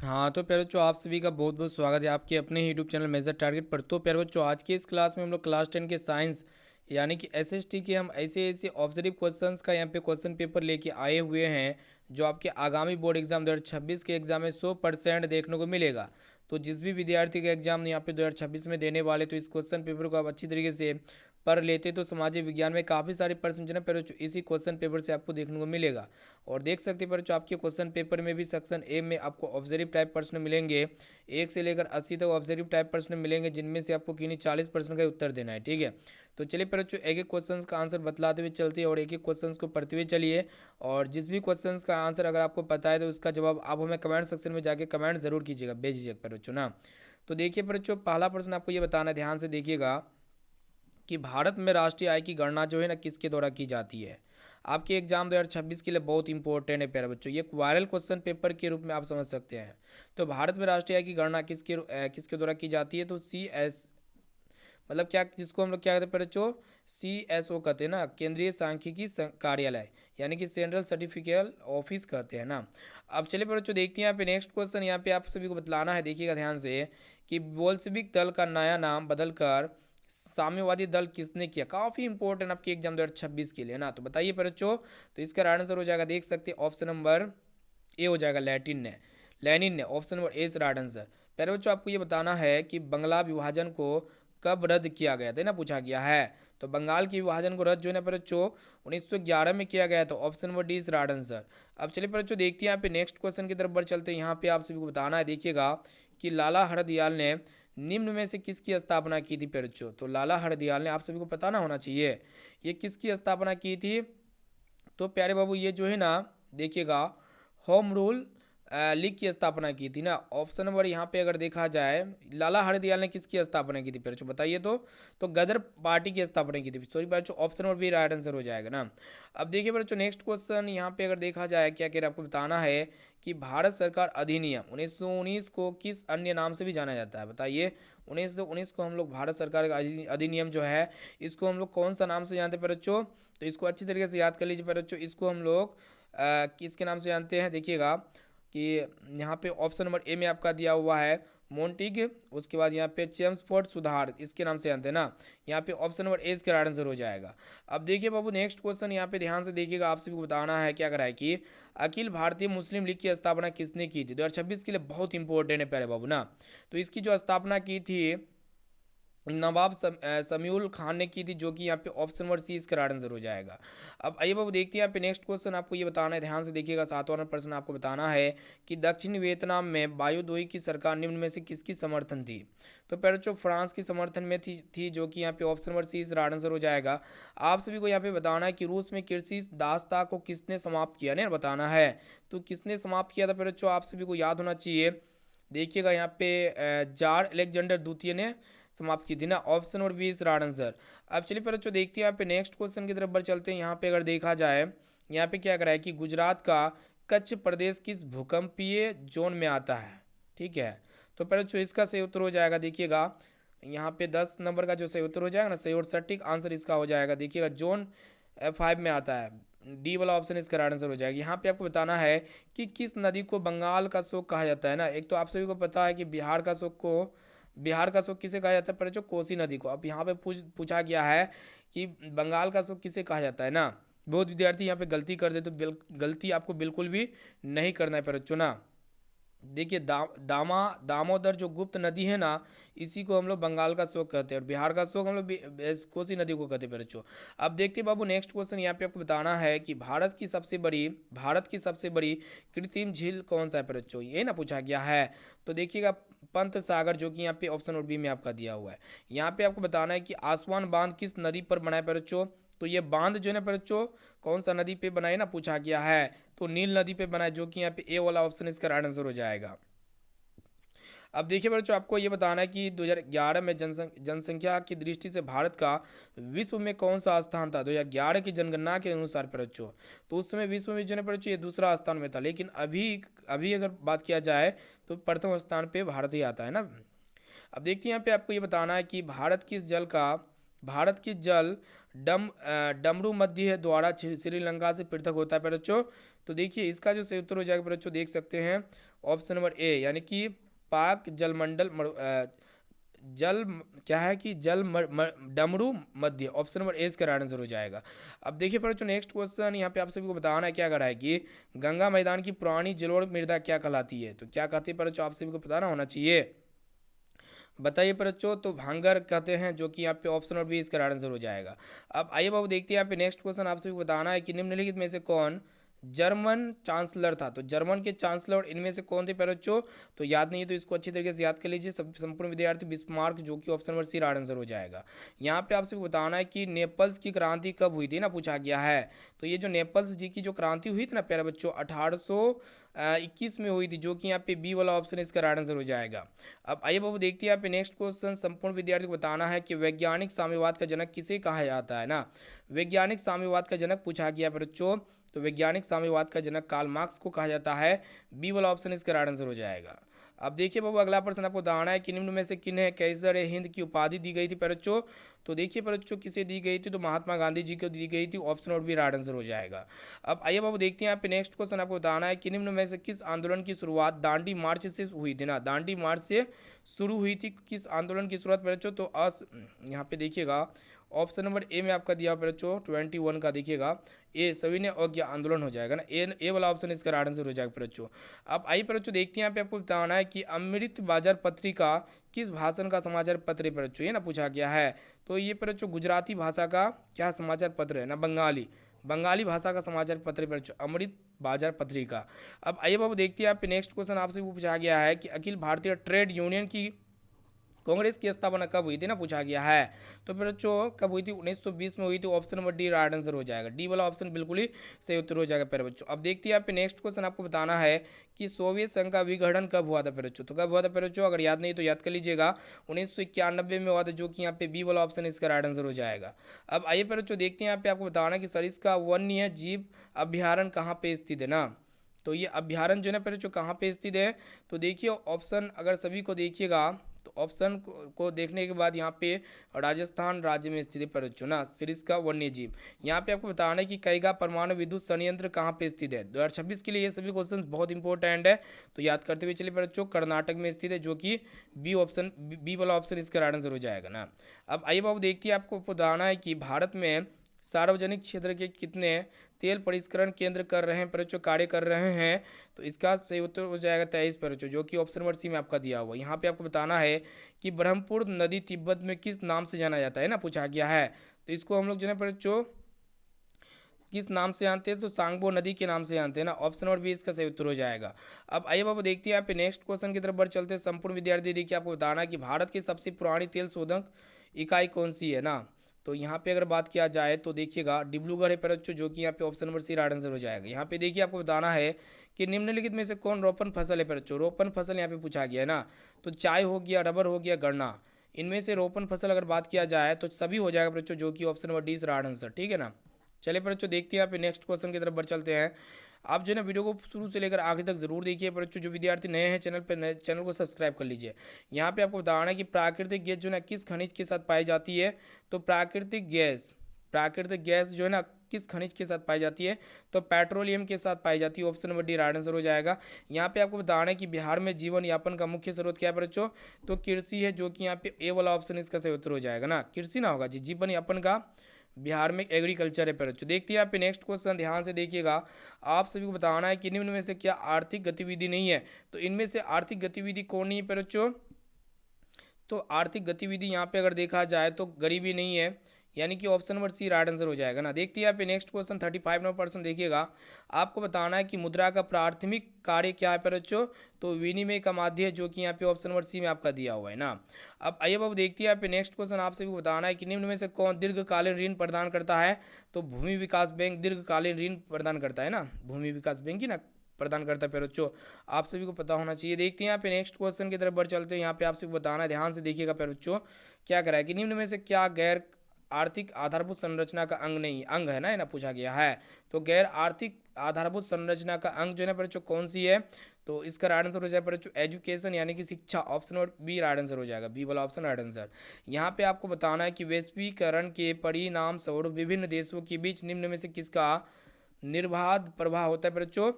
हाँ तो प्यारे बच्चों, आप सभी का बहुत बहुत स्वागत है आपके अपने यूट्यूब चैनल मेजर टारगेट पर। तो प्यारे बच्चों, आज की इस क्लास में हम लोग क्लास 10 के साइंस यानी कि एसएसटी के हम ऐसे ऐसे ऑब्जर्व क्वेश्चंस का यहाँ पे क्वेश्चन पेपर लेके आए हुए हैं जो आपके आगामी बोर्ड एग्जाम 2026 के एग्जाम में 100% देखने को मिलेगा। तो जिस भी विद्यार्थी का एग्जाम यहाँ पे 2026 में देने वाले, तो इस क्वेश्चन पेपर को आप अच्छी तरीके से पढ़ लेते तो सामाजिक विज्ञान में काफ़ी सारे प्रश्न जो है ना इसी क्वेश्चन पेपर से आपको देखने को मिलेगा। और देख सकते हैं बच्चों, आपके क्वेश्चन पेपर में भी सेक्शन ए में आपको ऑब्जर्व टाइप प्रश्न मिलेंगे। 1 से लेकर 80 तक ऑब्जर्व टाइप प्रश्न मिलेंगे, जिनमें से आपको किन्हीं 40% का उत्तर देना है। ठीक है, तो चलिए पर बच्चों एक एक क्वेश्चन का आंसर बतलाते हुए चलते हैं और एक एक क्वेश्चन को पढ़ते हुए चलिए। और जिस भी क्वेश्चन का आंसर अगर आपको पता है तो उसका जवाब आप हमें कमेंट सेक्शन में जाके कमेंट जरूर कीजिएगा, भेजिएगा पर बच्चों ना। तो देखिए पर बच्चों, पहला प्रश्न आपको ये बताना है, ध्यान से देखिएगा कि भारत में राष्ट्रीय आय की गणना जो है ना किसके द्वारा की जाती है। आपके एग्जाम 2026 के लिए बहुत इंपॉर्टेंट है प्यारे बच्चों, ये एक वायरल क्वेश्चन पेपर के रूप में आप समझ सकते हैं। तो भारत में राष्ट्रीय आय की गणना किसके द्वारा की जाती है, तो सी एस मतलब क्या, जिसको हम लोग क्या कहते हैं प्यारे बच्चों, CSO कहते हैं ना, केंद्रीय सांख्यिकी कार्यालय, यानी कि सेंट्रल सर्टिफिकेट ऑफिस कहते हैं ना। अब चलिए प्यारे बच्चों देखते हैं यहाँ पे नेक्स्ट क्वेश्चन, यहाँ पे आप सभी को बतलाना है, देखिएगा ध्यान से कि बोल्शेविक दल का नया नाम बदलकर साम्यवादी दल किसने किया। काफ़ी इंपॉर्टेंट आपके एग्जाम 2026 के लिए ना। तो बताइए पर बच्चों, तो इसका आंसर हो जाएगा, देख सकते हैं ऑप्शन नंबर ए हो जाएगा, लेनिन ने ऑप्शन नंबर ए से राइट आंसर। पहले बच्चों आपको ये बताना है कि बंगला विभाजन को कब रद्द किया गया था ना, पूछा गया है। तो बंगाल के विभाजन को रद्द जो है ना पर बच्चों 1911 में किया गया था, option number D is right answer. अब चलिए पर बच्चों देखते हैं यहाँ पे नेक्स्ट क्वेश्चन की तरफ बढ़ चलते हैं। यहाँ पे आप सभी को बताना है, देखिएगा कि लाला हरदयाल ने निम्न में से किसकी स्थापना की थी प्यारे बच्चों। तो लाला हरदयाल ने, आप सभी को पता ना होना चाहिए, ये किसकी स्थापना की थी। तो प्यारे बाबू ये जो है ना, देखिएगा होम रूल लीग की स्थापना की थी ना। ऑप्शन नंबर यहाँ पे अगर देखा जाए, लाला हरदयाल ने किसकी स्थापना की थी प्यारे बच्चों, बताइए। तो गदर पार्टी की स्थापना की थी, सॉरी बच्चों, ऑप्शन नंबर भी राइट आंसर हो जाएगा ना। अब देखिए बच्चों नेक्स्ट क्वेश्चन यहाँ पे अगर देखा जाए, क्या कह रहे हैं आपको बताना है कि भारत सरकार अधिनियम 1919 को किस अन्य नाम से भी जाना जाता है, बताइए। 1919 को हम लोग भारत सरकार का अधिनियम जो है, इसको हम लोग कौन सा नाम से जानते हैं पर बच्चों, तो इसको अच्छी तरीके से याद कर लीजिए पर बच्चों। इसको हम लोग किसके नाम से जानते हैं, देखिएगा कि यहाँ पे ऑप्शन नंबर ए में आपका दिया हुआ है मोन्टिग, उसके बाद यहाँ पे चेम्सफोर्ड सुधार, इसके नाम से जानते हैं ना। यहाँ पे ऑप्शन नंबर ए इसका राइट आंसर हो जाएगा। अब देखिए बाबू नेक्स्ट क्वेश्चन यहाँ पे ध्यान से देखिएगा, आप सभी को बताना है क्या करा है कि अखिल भारतीय मुस्लिम लीग की स्थापना किसने की थी। 2026 के लिए बहुत इंपॉर्टेंट है प्यारे बाबू ना। तो इसकी जो स्थापना की थी नवाब समीउल खान ने की थी, जो कि यहाँ पे ऑप्शन नंबर सी इसका राइट आंसर हो जाएगा। अब आइए बाबू देखते हैं यहाँ पे नेक्स्ट क्वेश्चन, आपको ये बताना है, ध्यान से देखिएगा, 7वां प्रश्न आपको बताना है कि दक्षिण वियतनाम में वायुद्रोही की सरकार निम्न में से किसकी समर्थन थी। तो पैरचो फ्रांस की समर्थन में थी जो कि यहाँ पे ऑप्शन नंबर सी इस राइट आंसर हो जाएगा। आप सभी को यहाँ पे बताना है कि रूस में कृषि दासता को किसने समाप्त किया, नहीं बताना है। तो किसने समाप्त किया था पैरचो, आप सभी को याद होना चाहिए। देखिएगा यहाँ पे जार अलेक्जेंडर द्वितीय ने समाप्त की थी ना, option number B is right answer. अब चलिए पर बच्चों देखते हैं यहाँ पे नेक्स्ट क्वेश्चन की तरफ बढ़ चलते हैं। यहाँ पे अगर देखा जाए, यहाँ पे क्या करा है कि गुजरात का कच्छ प्रदेश किस भूकंपीय जोन में आता है, ठीक है। तो पर बच्चों इसका सही उत्तर हो जाएगा, देखिएगा यहाँ पे 10 नंबर का जो सही उत्तर हो जाएगा ना, सही और सटीक आंसर इसका हो जाएगा, देखिएगा जोन 5 में आता है, डी वाला ऑप्शन इसका राइट आंसर हो जाएगा। यहाँ पे आपको बताना है कि किस नदी को बंगाल का शोक कहा जाता है ना। एक तो आप सभी को पता है कि बिहार का शोक किसे कहा जाता है, पर जो कोसी नदी को। अब यहाँ पे पूछा गया है कि बंगाल का शोक किसे कहा जाता है ना। बहुत विद्यार्थी यहाँ पे गलती कर दे, तो गलती आपको बिल्कुल भी नहीं करना है पर बच्चों ना। देखिए दामोदर जो गुप्त नदी है ना, इसी को हम लोग बंगाल का शोक कहते हैं, और बिहार का शोक हम लोग कोसी नदी को कहते हैं बच्चों। अब देखते हैं बाबू नेक्स्ट क्वेश्चन, यहाँ पे आपको बताना है कि भारत की सबसे बड़ी कृत्रिम झील कौन सा है बच्चों, ये ना पूछा गया है। तो देखिएगा पंत सागर, जो कि यहाँ पे ऑप्शन नंबर बी में आपका दिया हुआ है। यहाँ पे आपको बताना है कि आसवान बांध किस नदी पर बना है बच्चों। तो ये बांध जो है ना बच्चों, कौन सा नदी पे बनाए ना, पूछा गया है। तो नील नदी पे बना है, जो कि यहाँ पे ए वाला ऑप्शन इसका राइट आंसर हो जाएगा। अब देखिए बच्चों, आपको ये बताना है कि 2011 में जनसंख्या की दृष्टि से भारत का विश्व में कौन सा स्थान था 2011 की जनगणना के अनुसार बच्चों। तो उस समय विश्व में जो है बच्चों ये दूसरा स्थान में था, लेकिन अभी अभी अगर बात किया जाए तो प्रथम स्थान पे भारत ही आता है ना। अब देखते हैं यहाँ पे आपको ये बताना है कि भारत की जल डमरू मध्य द्वारा श्रीलंका से पृथक होता है बच्चों। तो देखिए इसका जो सही उत्तर हो जाएगा बच्चों, देख सकते हैं ऑप्शन नंबर ए यानी कि पाक जलमंडल जल क्या है कि डमरू मध्य, ऑप्शन नंबर ए इसका राइट आंसर हो जाएगा। अब देखिए बच्चों नेक्स्ट क्वेश्चन यहाँ पे आप सभी को बताना है क्या करा है कि गंगा मैदान की पुरानी जलोढ़ मृदा क्या कहलाती है, तो क्या कहती है बच्चों आप सभी को पता होना चाहिए। बताइए बच्चों, तो भांगर कहते हैं, जो कि यहाँ पे ऑप्शन नंबर बी इसका राइट आंसर हो जाएगा। अब आइए बाबू देखते हैं यहाँ पे नेक्स्ट क्वेश्चन आप सभी को बताना है कि निम्नलिखित में से कौन जर्मन चांसलर था, तो जर्मन के चांसलर इनमें से कौन थे बच्चों, तो याद नहीं है तो इसको अच्छी तरीके से याद कर लीजिए सब संपूर्ण विद्यार्थी, बिस्मार्क, जो कि option number C right answer हो जाएगा। यहाँ पे आपसे बताना है कि नेपल्स की क्रांति कब हुई थी ना, पूछा गया है। तो ये जो नेपल्स जी की जो क्रांति हुई थी ना प्यारे बच्चों 1821 में हुई थी, जो कि यहाँ पे बी वाला ऑप्शन इसका राइट आंसर हो जाएगा। अब आइए बाबू देखते हैं यहाँ पे नेक्स्ट क्वेश्चन, संपूर्ण विद्यार्थी को बताना है कि वैज्ञानिक साम्यवाद का जनक किसे कहा जाता है ना। वैज्ञानिक साम्यवाद का जनक पूछा गया बच्चों, तो वैज्ञानिक साम्यवाद का जनक कार्ल मार्क्स को कहा जाता है, बी वाला ऑप्शन इसका राइट आंसर हो जाएगा। अब देखिए बाबू अगला प्रश्न आपको बताना है कि निम्न में से किन्हें कैसर हिंद की उपाधि दी गई थी बच्चों, तो देखिए बच्चों किसे दी गई थी, तो महात्मा गांधी जी को दी गई थी, ऑप्शन और भी राइट आंसर हो जाएगा। अब आइए बाबू देखते हैं यहाँ पे नेक्स्ट क्वेश्चन आपको बताना है कि निम्न में से किस आंदोलन की शुरुआत दांडी मार्च से हुई थी ना, दांडी मार्च से शुरू हुई थी, किस आंदोलन की शुरुआत बच्चों, तो यहाँ पे देखिएगा ऑप्शन नंबर ए में आपका दिया बच्चों 21 का, देखिएगा ए सविनय अवज्ञा आंदोलन हो जाएगा ना, ए वाला ऑप्शन इसका राइट आंसर हो जाएगा बच्चों। अब आइए बच्चों देखते हैं यहाँ पे आपको बताना है कि अमृत बाजार पत्रिका किस भाषण का समाचार पत्र है बच्चों, ये ना पूछा गया है। तो ये बच्चों गुजराती भाषा का क्या समाचार पत्र है ना, बंगाली भाषा का समाचार पत्र बच्चों अमृत बाजार पत्रिका। अब आइए बाबू देखते हैं यहाँ पे नेक्स्ट क्वेश्चन आपसे पूछा गया है कि अखिल भारतीय ट्रेड यूनियन की कांग्रेस की स्थापना कब हुई थी ना, पूछा गया है। तो फिर बच्चों कब हुई थी, 1920 में हुई थी, option number D right answer हो जाएगा, डी वाला ऑप्शन बिल्कुल ही सही उत्तर हो जाएगा प्यारे बच्चों। अब देखते हैं यहाँ पे नेक्स्ट क्वेश्चन आपको बताना है कि सोवियत संघ का विघटन कब हुआ था प्यारे बच्चों, तो कब हुआ था प्यारे बच्चों, अगर याद नहीं तो याद कर लीजिएगा 1991 में हुआ था, जो कि यहाँ पे बी वाला ऑप्शन इसका राइट आंसर हो जाएगा। अब आइए प्यारे बच्चों देखते हैं यहाँ पे आपको बताना है कि सरिस्का वन्य जीव अभ्यारण्य कहाँ पे स्थित है ना, तो ये अभ्यारण्य जो है ना प्यारे बच्चों कहाँ पे स्थित है, तो देखिए ऑप्शन अगर सभी को देखिएगा तो ऑप्शन को देखने के बाद यहाँ पे राजस्थान राज्य में स्थित है बच्चों ना, सरिस्का वन्य जीव। यहाँ पे आपको बताना है कि कैगा परमाणु विद्युत संयंत्र कहाँ पे स्थित है, 2026 के लिए ये सभी क्वेश्चंस बहुत इंपॉर्टेंट है, तो याद करते हुए चलिए बच्चों कर्नाटक में स्थित है, जो कि बी वाला ऑप्शन इसका राइट आंसर हो जाएगा ना। अब आइए बाबू देखिए आपको बताना है कि भारत में सार्वजनिक क्षेत्र के कितने तेल परिष्करण केंद्र कर रहे हैं बच्चों, कार्य कर रहे हैं, तो इसका सही उत्तर हो जाएगा 23 बच्चों, जो कि ऑप्शन नंबर सी में आपका दिया हुआ। यहाँ पे आपको बताना है कि ब्रह्मपुत्र नदी तिब्बत में किस नाम से जाना जाता है ना, पूछा गया है। तो इसको हम लोग जो है बच्चों किस नाम से जानते हैं, तो सांगबो नदी के नाम से जानते हैं ना, ऑप्शन नंबर बी इसका सही उत्तर हो जाएगा। अब आइए बाबू देखते हैं यहाँ पे नेक्स्ट क्वेश्चन की तरफ बढ़ चलते हैं। संपूर्ण विद्यार्थी देखिए आपको बताना है कि भारत की सबसे पुरानी तेल शोधक इकाई कौन सी है ना, तो यहाँ पे अगर बात किया जाए तो देखिएगा डिब्रूगढ़ है बच्चों, जो कि यहाँ पे option number C right answer हो जाएगा। यहाँ पे देखिए आपको बताना है कि निम्नलिखित में से कौन रोपण फसल है बच्चों, रोपण फसल यहाँ पे पूछा गया है ना, तो चाय हो गया, रबर हो गया, गन्ना, इनमें से रोपण फसल अगर बात किया जाए तो सभी हो जाएगा बच्चों, जो कि option number D is right answer, ठीक है ना। चलिए बच्चों देखते हैं यहाँ पे नेक्स्ट क्वेश्चन की तरफ बढ़ चलते हैं। आप जो है ना वीडियो को शुरू से लेकर आखिर तक जरूर देखिए बच्चों, जो विद्यार्थी नए हैं चैनल पर, नए चैनल को सब्सक्राइब कर लीजिए। यहाँ पे आपको बताना है कि प्राकृतिक गैस जो है ना किस खनिज के साथ पाई जाती है, तो प्राकृतिक गैस जो है ना किस खनिज के साथ पाई जाती है, तो पेट्रोलियम के साथ पाई जाती है, option number D right answer हो जाएगा। यहाँ पे आपको बताना है कि बिहार में जीवन यापन का मुख्य स्रोत क्या है बच्चों, तो कृषि है, जो कि यहाँ पे ए वाला ऑप्शन इसका सही उत्तर हो जाएगा ना, कृषि ना होगा जी, जीवन यापन का बिहार में एग्रीकल्चर है बच्चों। देखते हैं यहाँ पे नेक्स्ट क्वेश्चन, ध्यान से देखिएगा। आप सभी को बताना है कि निम्न में से क्या आर्थिक गतिविधि नहीं है, तो इनमें से आर्थिक गतिविधि कौन नहीं है बच्चों, तो आर्थिक गतिविधि यहाँ पे अगर देखा जाए तो गरीबी नहीं है, यानी कि option number C right answer हो जाएगा ना। देखते हैं यहाँ पे नेक्स्ट क्वेश्चन 35 नंबर पर्सन देखिएगा। आपको बताना है कि मुद्रा का प्राथमिक कार्य क्या है बच्चों, तो विनिमय का माध्य है, जो कि यहाँ पे ऑप्शन नंबर सी में आपका दिया हुआ है ना। अब आइए बाबू देखते हैं यहाँ पे नेक्स्ट क्वेश्चन, आपसे भी बताना है कि निम्न में से कौन दीर्घकालीन ऋण प्रदान करता है, तो भूमि विकास बैंक दीर्घकालीन ऋण प्रदान करता है ना, भूमि विकास बैंक ही ना प्रदान करता है बच्चों, आप सभी को पता होना चाहिए। देखते हैं यहाँ पे नेक्स्ट क्वेश्चन की तरफ बढ़ चलते हैं। यहाँ पे आपसे बताना है, ध्यान से देखिएगा बच्चों क्या करा है कि निम्न में से क्या गैर आर्थिक आधारभूत संरचना का अंग है ना पूछा गया है, तो गैर आर्थिक आधारभूत संरचना का अंग जो है बच्चों कौन सी है, तो इसका राइट आंसर हो जाएगा बच्चों एजुकेशन, यानी कि शिक्षा, option number B right answer हो जाएगा, बी वाला ऑप्शन राइट आंसर। यहाँ पे आपको बताना है कि वैश्वीकरण के परिणाम स्वरूप विभिन्न देशों के बीच निम्न में से किसका निर्बाध प्रवाह होता है बच्चों,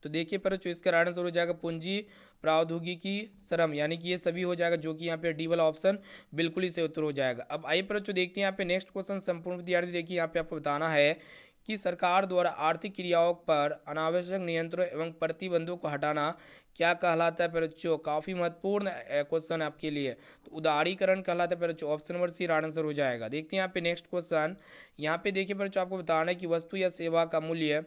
तो देखिए पर जो इसका राइट आंसर हो जाएगा पूंजी प्रौद्योगिकी श्रम, यानी कि ये सभी हो जाएगा, जो कि यहाँ पे डी वाला ऑप्शन बिल्कुल ही सही उत्तर हो जाएगा। अब आइए पर जो देखते हैं यहाँ पे नेक्स्ट क्वेश्चन संपूर्ण विद्यार्थी, देखिए यहाँ पे आपको बताना है कि सरकार द्वारा आर्थिक क्रियाओं पर अनावश्यक नियंत्रण एवं प्रतिबंधों को हटाना क्या कहलाता है? बच्चों काफ़ी महत्वपूर्ण क्वेश्चन है आपके लिए। तो उदारीकरण कहलाता है बच्चों, option number C right answer हो जाएगा। देखते हैं यहाँ पे नेक्स्ट क्वेश्चन। यहाँ पे देखिए बच्चों आपको बताना है कि वस्तु या सेवा का मूल्य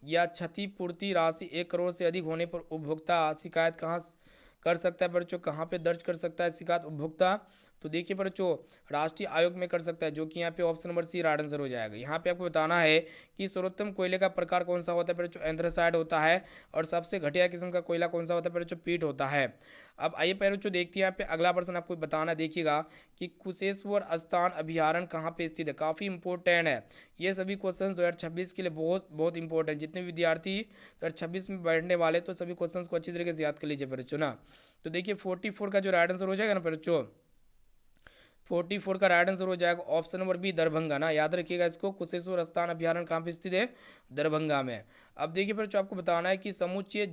या क्षतिपूर्ति राशि 1 करोड़ से अधिक होने पर उपभोक्ता शिकायत कहाँ कर सकता है बच्चों, कहाँ पे दर्ज कर सकता है शिकायत उपभोक्ता? तो देखिए बच्चों राष्ट्रीय आयोग में कर सकता है, जो कि यहाँ पे option number C right answer हो जाएगा। यहाँ पे आपको बताना है कि सर्वोत्तम कोयले का प्रकार कौन सा होता है बच्चों, एंथ्रासाइड होता है, और सबसे घटिया किस्म का कोयला कौन सा होता है बच्चों, पीट होता है। अब आइए बच्चों देखते हैं यहाँ पे अगला प्रश्न आपको बताना देखिएगा कि कुशेश्वर स्थान अभ्यारण्य कहाँ पे स्थित है। काफ़ी इंपॉर्टेंट है ये सभी क्वेश्चन 2026 के लिए, बहुत बहुत इंपॉर्टेंट। जितने विद्यार्थी 2026 में बैठने वाले तो सभी क्वेश्चन को अच्छी तरीके से याद कर लीजिए बच्चों ना। तो देखिए 44 का जो राइट आंसर हो जाएगा ना बच्चों, 44 का राइट आंसर हो जाएगा ऑप्शन नंबर बी दरभंगा ना, याद रखिएगा इसको। कुशेश्वर स्थान अभ्यारण्य कहाँ पे स्थित है, दरभंगा में। अब देखिए बच्चों आपको बताना है कि समुच्चय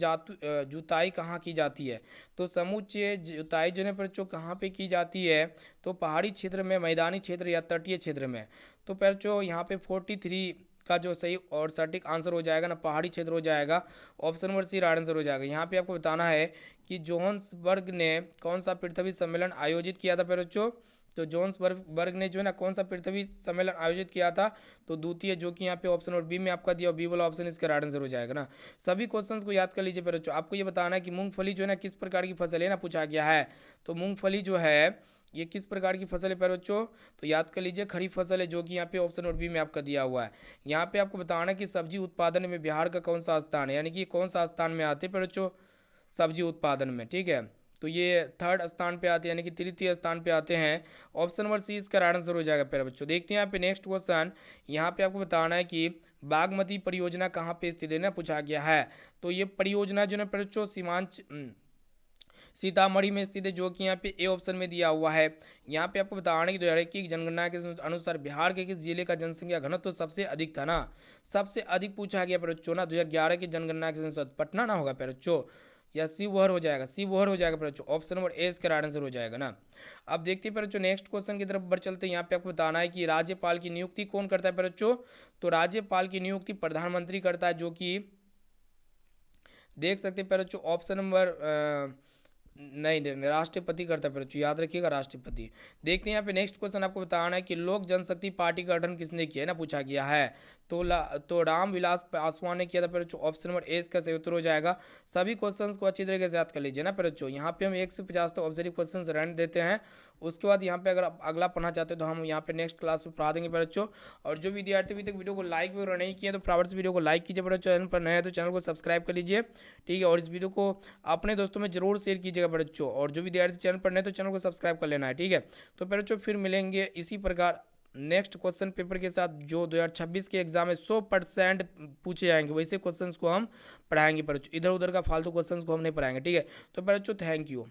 जुताई कहाँ की जाती है। तो समुच्चय जुताई जो है बच्चों कहाँ पे की जाती है, तो पहाड़ी क्षेत्र में, मैदानी क्षेत्र या तटीय क्षेत्र में। तो बच्चों यहाँ पे 43 का जो सही और सटीक आंसर हो जाएगा ना, पहाड़ी क्षेत्र हो जाएगा, option number C right answer हो जाएगा। यहाँ पे आपको बताना है कि जोहान्सबर्ग ने कौन सा पृथ्वी सम्मेलन आयोजित किया था बच्चों। तो जोहान्सबर्ग ने जो है ना कौन सा पृथ्वी सम्मेलन आयोजित किया था, तो द्वितीय, जो कि यहाँ पे ऑप्शन नंबर बी में आपका दिया, बी वाला ऑप्शन इसका राइट आंसर हो जाएगा ना। सभी क्वेश्चंस को याद कर लीजिए बच्चों। आपको ये बताना है कि मूंगफली जो है ना किस प्रकार की फसल है ना, पूछा गया है। तो मूंगफली जो है ये किस प्रकार की फसल है प्यारे बच्चों, तो याद कर लीजिए खरीफ फसल है, जो कि यहाँ पे ऑप्शन नंबर बी में आपका दिया हुआ है। यहाँ पे आपको बताना है कि सब्जी उत्पादन में बिहार का कौन सा स्थान है, यानी कि कौन सा स्थान में आते हैं प्यारे बच्चों सब्जी उत्पादन में, ठीक है। तो ये 3rd स्थान पे आते हैं, यानी कि तृतीय स्थान पे आते हैं। ऑप्शन नंबर सी इसका राइट आंसर हो जाएगा प्यारे बच्चों। देखते हैं यहाँ पे नेक्स्ट क्वेश्चन। यहाँ पे आपको बताना है कि बागमती परियोजना कहाँ पे स्थित है ना, पूछा गया है। तो ये परियोजना जो है प्यारे बच्चों सीतामढ़ी में स्थित है, जो कि यहाँ पे ए ऑप्शन में दिया हुआ है। यहाँ पे आपको बताना है कि 2021 की जनगणना के अनुसार बिहार के किस जिले का जनसंख्या घनत्व सबसे अधिक था ना, सबसे अधिक पूछा गया बच्चों ना 2011 की जनगणना के अनुसार। पटना ना होगा बच्चों, या शिवहर हो जाएगा, शिवहर हो जाएगा बच्चों, ऑप्शन नंबर ए इसका राइट आंसर हो जाएगा ना। अब देखते हैं बच्चों नेक्स्ट क्वेश्चन की तरफ बढ़ चलते हैं। यहाँ पे आपको बताना है कि राज्यपाल की नियुक्ति कौन करता है बच्चों। तो राज्यपाल की नियुक्ति प्रधानमंत्री करता है, जो कि देख सकते हैं बच्चों ऑप्शन नंबर नहीं, राष्ट्रपति करता है बच्चों, याद रखिएगा राष्ट्रपति। देखते हैं यहाँ पे नेक्स्ट क्वेश्चन आपको बताना है कि लोक जनशक्ति पार्टी का गठन किसने किया है ना, पूछा गया है। तो रामविलास पासवान ने किया था बच्चों, ऑप्शन नंबर ए इसका सही उत्तर हो जाएगा। सभी क्वेश्चंस को अच्छी तरीके से याद कर लीजिए ना बच्चों। यहाँ पे हम 1 से 50 तक ऑब्जर्व क्वेश्चन रैंक देते हैं। उसके बाद यहाँ पे अगर आप अगला पढ़ना चाहते हो तो हम यहाँ पे नेक्स्ट क्लास में पढ़ा देंगे बच्चों। और जो विद्यार्थी अभी तक वीडियो को लाइक वगैरह नहीं किए तो फटाफट से वीडियो को लाइक कीजिए बच्चों। चैनल पर नया है तो चैनल को सब्सक्राइब कर लीजिए, ठीक है। और इस वीडियो को अपने दोस्तों में जरूर शेयर कीजिएगा बच्चों। और जो विद्यार्थी चैनल पर नए तो चैनल को सब्सक्राइब कर लेना है, ठीक है। तो बच्चों फिर मिलेंगे इसी प्रकार नेक्स्ट क्वेश्चन पेपर के साथ, जो 2026 के एग्जाम में 100% पूछे जाएंगे, वैसे क्वेश्चंस को हम पढ़ाएंगे बच्चों। इधर उधर का फालतू क्वेश्चंस को हम नहीं पढ़ाएंगे, ठीक है। तो बच्चों थैंक यू।